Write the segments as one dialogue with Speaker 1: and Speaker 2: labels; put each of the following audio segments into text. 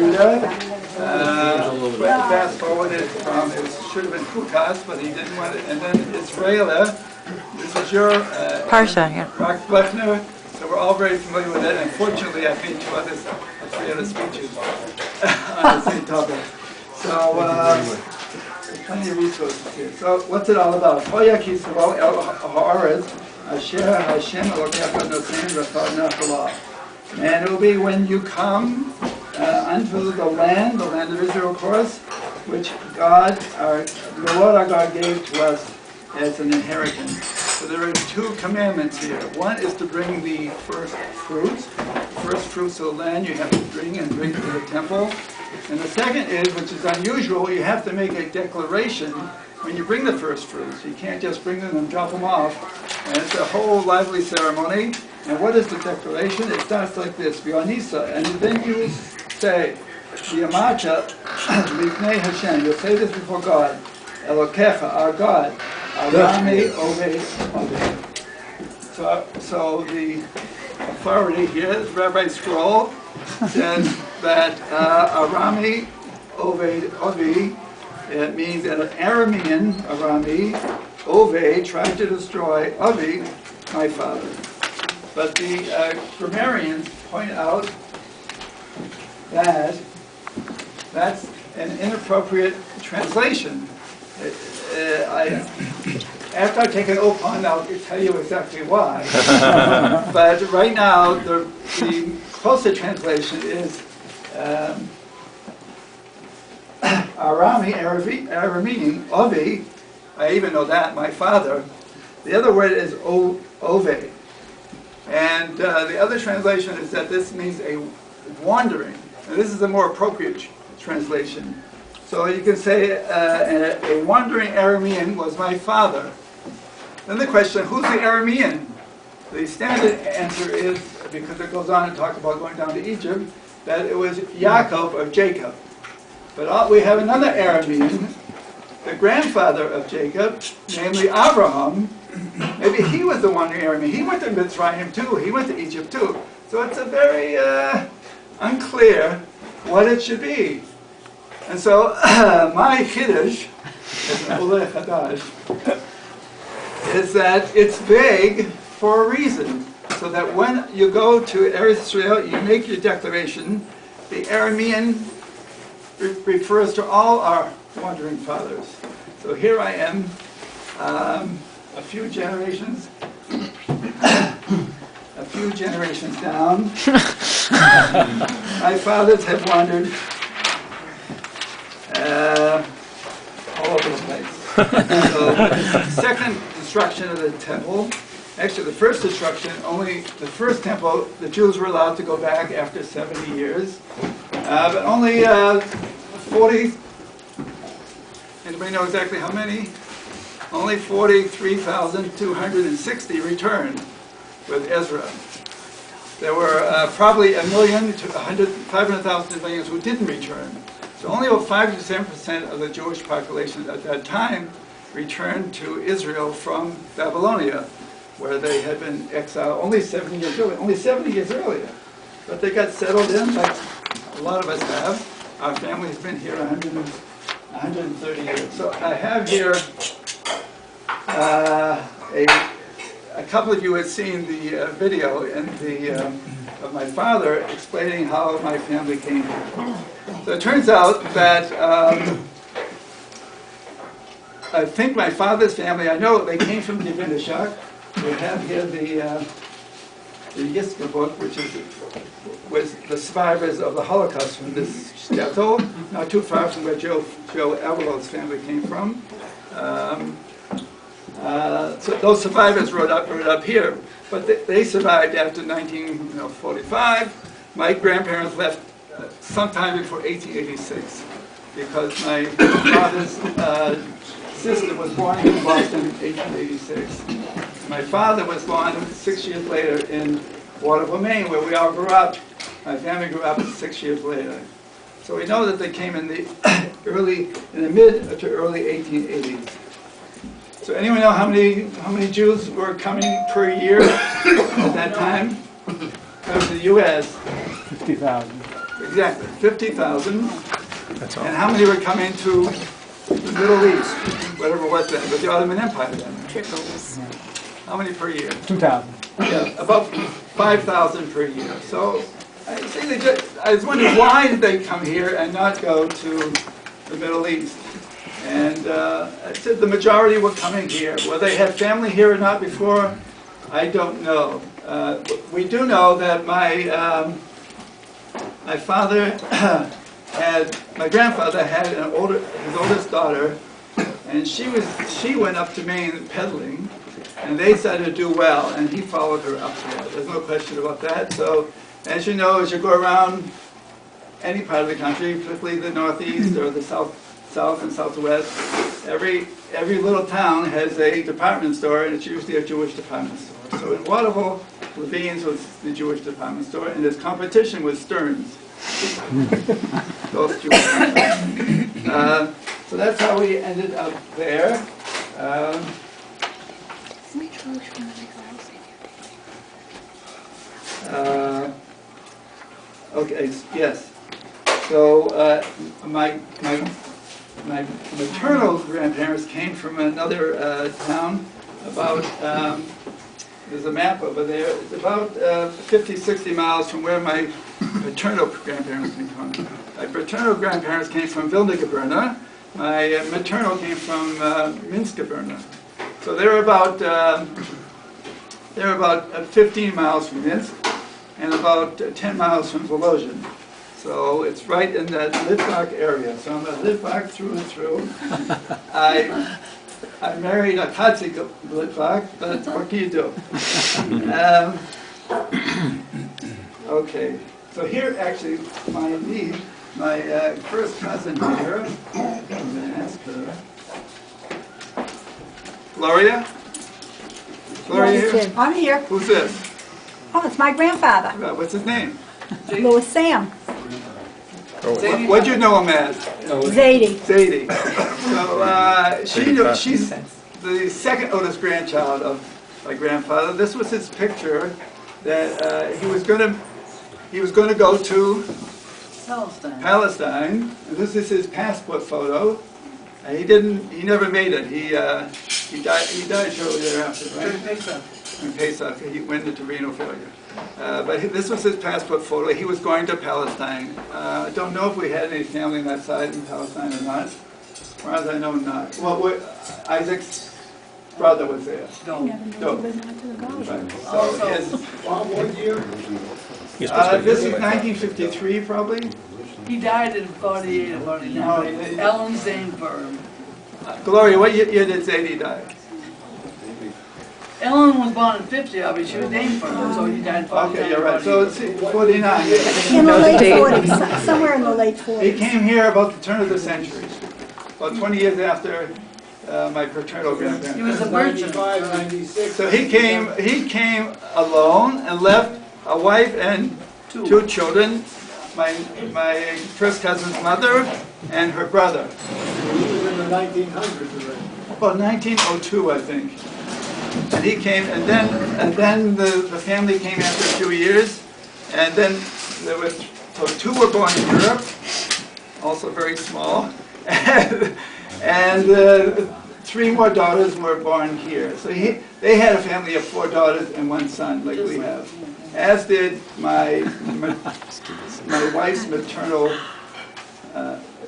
Speaker 1: Judah. Fast forwarded from, it should have been Pukas, but he didn't want it. And then Israelia. This is your
Speaker 2: Parsha, yeah.
Speaker 1: Rock Blechner. So we're all very familiar with it. Unfortunately, I've made three other speeches on the same topic. So, plenty of resources here. So, what's it all about? And it will be when you come unto the land of Israel, of course, which the Lord our God gave to us as an inheritance. So there are two commandments here. One is to bring the first fruits. First fruits of the land you have to bring to the temple. And the second is, which is unusual, you have to make a declaration when you bring the first fruits. You can't just bring them and drop them off. And it's a whole lively ceremony. And what is the declaration? It starts like this, V'anisa, and then you say, V'yamacha lifnei Hashem. You'll say this before God, Elokecha, our God, Arami Oved Oved. So the authority here, Rabbi Scroll, says that Arami Oved Oved, it means that an Aramean, Arami, Oved, tried to destroy Avi, my father. But the grammarians point out that that's an inappropriate translation. After I take an opon, I'll tell you exactly why. But right now, the closer translation is Arami, Aramean, Avi. I even know that, my father. The other word is Ove. And the other translation is that this means a wandering. And this is a more appropriate translation. So you can say a wandering Aramean was my father. Then the question, who's the Aramean? The standard answer is, because it goes on to talk about going down to Egypt, that it was Yaakov or Jacob. But we have another Aramean, the grandfather of Jacob, namely Abraham. Maybe he was the wandering Aramean. He went to Mitzrayim too. He went to Egypt too. So it's a very unclear what it should be. And so my Kiddush, is that it's vague for a reason. So that when you go to Eretz Israel, you make your declaration. The Aramean refers to all our wandering fathers. So here I am, a few generations down. My fathers have wandered all over the place. So the second destruction of the temple, actually the first destruction, only the first temple, the Jews were allowed to go back after 70 years. But only 40, anybody know exactly how many? Only 43,260 returned with Ezra. There were probably 1 million to 500,000 civilians who didn't return. So only about 5 to 7% of the Jewish population at that time returned to Israel from Babylonia, where they had been exiled only 70 years earlier. But they got settled in, like a lot of us have. Our family's been here 130 years. So I have here a couple of you had seen the video of my father explaining how my family came here. So it turns out that I think my father's family, I know they came from Divinishak. We have here the Yisker book, which was the survivors of the Holocaust from this shtetl, not too far from where Joe Avalon's family came from. So those survivors wrote up here, but they survived after 1945. My grandparents left sometime before 1886, because my father's sister was born in Boston in 1886. My father was born 6 years later in Waterville, Maine, where we all grew up. My family grew up 6 years later. So we know that they came in the mid to early 1880s. So anyone know how many Jews were coming per year at that time? Come to the U.S.
Speaker 3: 50,000.
Speaker 1: Exactly, 50,000.
Speaker 2: That's all.
Speaker 1: And how many were coming to the Middle East, whatever it was then, but the Ottoman Empire then?
Speaker 3: Trickles.
Speaker 1: How many per year?
Speaker 2: 2,000.
Speaker 1: Yeah, about 5,000 per year. So I see I was wondering why did they come here and not go to the Middle East? And I said the majority were coming here. Whether they had family here or not before, I don't know. We do know that my father my grandfather had his oldest daughter, and she went up to Maine peddling, and they started to do well, and he followed her up there. There's no question about that. So, as you know, as you go around any part of the country, particularly the Northeast or the South and Southwest, every little town has a department store, and it's usually a Jewish department store. So in Waterville, Levine's was the Jewish department store, and his competition was Stearns. Both Jewish. So that's how we ended up there. Okay, yes. So my maternal grandparents came from another town about, there's a map over there, it's about 50, 60 miles from where my paternal grandparents came from. My paternal grandparents came from Vilnius. My maternal came from Minsk. So they're about 15 miles from Minsk and about 10 miles from Volozhin. So it's right in that Litvak area. So I'm a Litvak through and through. I married a Katsik Litvak, but what can you do? Okay, so here actually my first cousin here, I'm going to ask her. Gloria? Gloria here?
Speaker 4: I'm here.
Speaker 1: Who's this?
Speaker 4: Oh, it's my grandfather,
Speaker 1: What's his name?
Speaker 4: Louis Sam.
Speaker 1: What'd you know him as?
Speaker 4: Zadie.
Speaker 1: Zadie. So she's the second oldest grandchild of my grandfather. This was his picture that he was going to go to Palestine. And this is his passport photo. He never made it. He died shortly thereafter, right? In Pesach. He went into renal failure. But this was his passport photo. He was going to Palestine. I don't know if we had any family on that side in Palestine or not. As far as I know, not. Well, Isaac's brother was there.
Speaker 4: No.
Speaker 1: Right. So
Speaker 5: What year?
Speaker 1: this is 1953, probably.
Speaker 3: He died in 48 or 49. Ellen Zaneberg.
Speaker 1: Gloria, what year did Zadie die?
Speaker 3: Ellen was born in 50, obviously. She was named for him, so he died in 49.
Speaker 1: Okay, you're right. So it's 49.
Speaker 4: In the late 40s, somewhere in the late 40s.
Speaker 1: He came here about the turn of the century, about 20 years after my paternal
Speaker 3: He
Speaker 1: grandparents.
Speaker 3: was a virgin.
Speaker 5: 96.
Speaker 1: So he came alone and left a wife and two children, my first cousin's mother and her brother.
Speaker 5: He was in the 1900s already.
Speaker 1: About 1902, I think. And he came, and then the family came after a few years, and then there was, so two were born in Europe, also very small, and three more daughters were born here. So they had a family of 4 daughters and 1 son, like we have. As did my wife's maternal,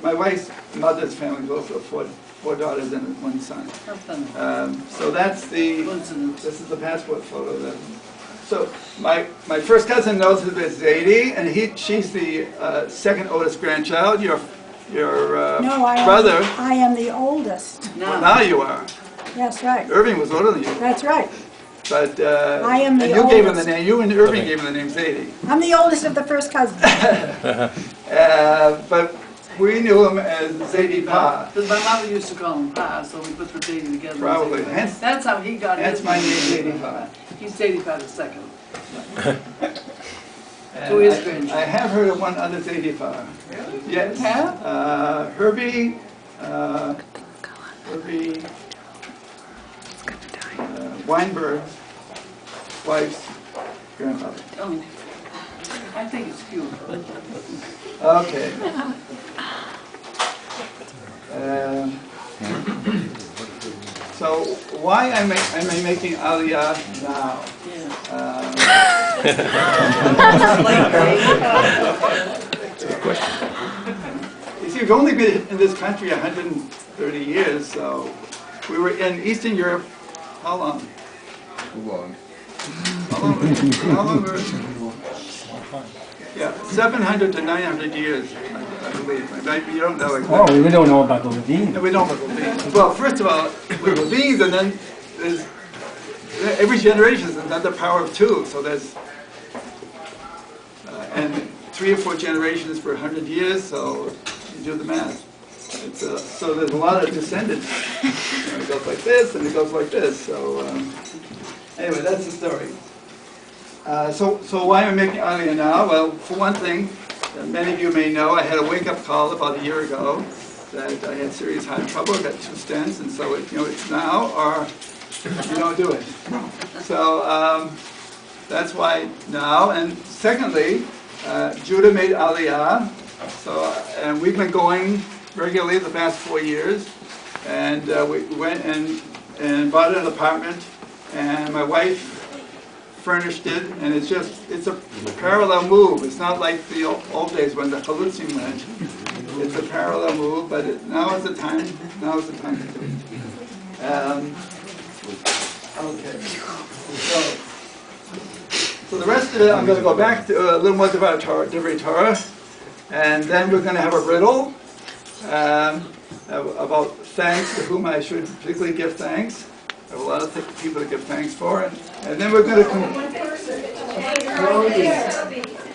Speaker 1: my wife's mother's family was also 4 daughters and 1 son. So this is the passport photo. So my first cousin knows her as Zadie, and she's the second oldest grandchild. Your brother.
Speaker 4: I am the oldest.
Speaker 1: Well, now you are.
Speaker 4: That's right.
Speaker 1: Irving was older than you.
Speaker 4: That's right.
Speaker 1: But
Speaker 4: I am the
Speaker 1: and you gave him the
Speaker 4: oldest.
Speaker 1: name. You and Irving gave him the name Zadie.
Speaker 4: I'm the oldest of the first cousins.
Speaker 1: But we knew him as Zadie Pa.
Speaker 3: Because my mother used to call him Pa, so we put the Zadie together.
Speaker 1: Probably.
Speaker 3: That's how he got
Speaker 1: That's
Speaker 3: his
Speaker 1: my name,
Speaker 3: name.
Speaker 1: Zadie Pa.
Speaker 3: He's Zadie Pa the second.
Speaker 1: And
Speaker 3: So he is Grinch.
Speaker 1: I have heard of one other Zadie Pa. Yes.
Speaker 3: Have?
Speaker 1: Herbie Weinberg's wife's grandfather.
Speaker 3: Oh. I think it's cute.
Speaker 1: Okay. So why am I making Aliyah now? You see, we've only been in this country 130 years, so we were in Eastern Europe. How long?
Speaker 2: Too long.
Speaker 1: How long were Yeah, 700 to 900 years, I believe. You don't know exactly.
Speaker 6: Oh, we don't know about the Levine.
Speaker 1: No, we don't know about Levine. Well, first of all, with Levine's, and then there's every generation is another power of two. So there's and 3 or 4 generations for 100 years. So you do the math. So there's a lot of descendants. It goes like this, and it goes like this. So anyway, that's the story. So why am I making Aliyah now? Well, for one thing, many of you may know, I had a wake-up call about a year ago that I had serious heart trouble, got 2 stents, and so it's now or you don't do it. So that's why now. And secondly, Judah made Aliyah, and we've been going regularly the past 4 years, and we went and bought an apartment, and my wife furnished it, and it's a parallel move. It's not like the old days when the Chalutzim went. It's a parallel move, but now is the time. Now is the time to do it. Okay. So the rest of it, I'm going to go back to a little more about Divrei Torah, and then we're going to have a riddle about thanks, to whom I should particularly give thanks. I have a lot of people to give thanks for, and then we're going to come.
Speaker 7: One person.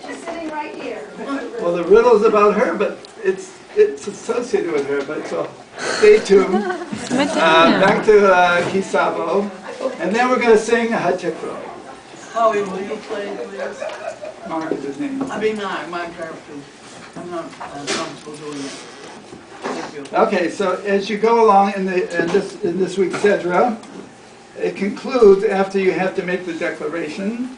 Speaker 7: She's sitting right here.
Speaker 1: Well, the riddle is about her, but it's associated with her. But so stay tuned. Back to Kisavo, and then we're going to sing Hatikro.
Speaker 3: Howie, will you play, please?
Speaker 1: Mark is his name.
Speaker 3: I mean, my character. I'm not comfortable doing it. Thank you.
Speaker 1: Okay, so as you go along in this week's Sedra, it concludes after you have to make the declaration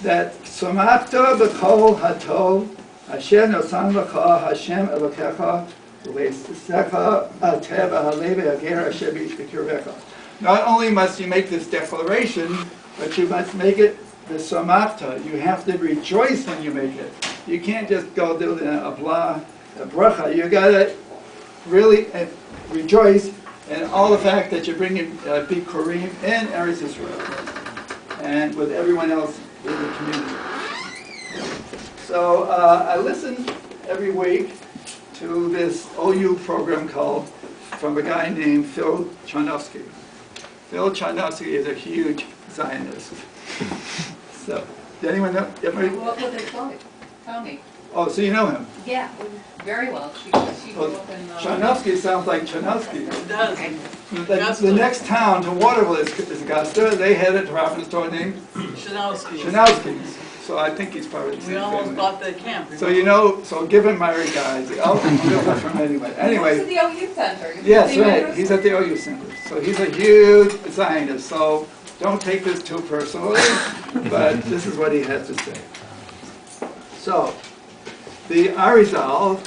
Speaker 1: that Somachta b'chol hatov Hashem nosan l'cha Hashem Elokecha u'leisecha atev ha'lev ha'ger Hashem b'kirvecha. Not only must you make this declaration, but you must make it the Somachta. You have to rejoice when you make it. You can't just go do a bracha. You got to really rejoice in all the fact that you're bringing Bikurim in Eretz Israel and with everyone else in the community. So I listen every week to this OU program called from a guy named Phil Charnovsky. Phil Charnovsky is a huge Zionist. So, did anyone know?
Speaker 8: I grew up with his wife, Tony.
Speaker 1: Oh, so you know him?
Speaker 8: Yeah, very well. She grew up in...
Speaker 1: Charnovsky sounds like Charnovsky.
Speaker 3: It does.
Speaker 1: The next town to Waterville is Augusta. They had a department store named
Speaker 3: Shanowski.
Speaker 1: Chanowski's. So I think he's part of the same
Speaker 3: We almost
Speaker 1: family.
Speaker 3: bought the camp.
Speaker 1: So give him my regards. I'll go from anyway.
Speaker 8: He works
Speaker 1: Anyway,
Speaker 8: at the OU Center.
Speaker 1: yes, right. He's at the OU Center. So he's a huge Zionist. So don't take this too personally, but this is what he has to say. So, the Arizal,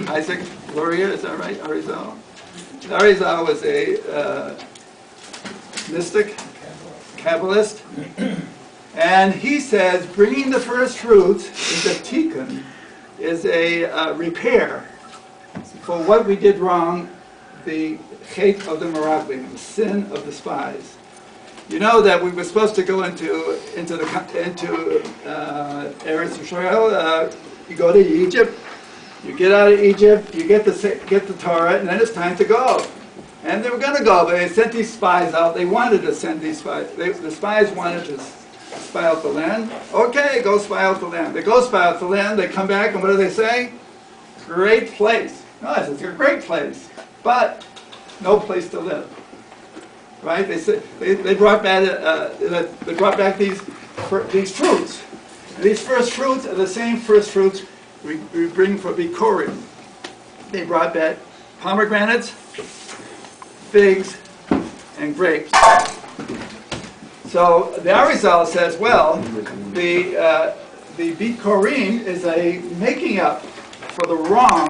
Speaker 1: Isaac Luria, is that right? Arizal? The Arizal was a mystic, Kabbalist, and he says bringing the first fruits is a tikkun, is a repair for what we did wrong, the hate of the Meraglim, the sin of the spies. You know that we were supposed to go into Eretz Israel. You go to Egypt, you get out of Egypt, you get the Torah, and then it's time to go. And they were going to go, but they sent these spies out. They wanted to send these spies. The spies wanted to spy out the land. Okay, go spy out the land. They go spy out the land. They come back, and what do they say? Great place. No, it's a great place, but no place to live. Right? They said they brought back these fruits. And these first fruits are the same first fruits we bring for Bikurim. They brought back pomegranates, figs, and grapes. So the Arizal says, well, the the Bikorim is a making up for the wrong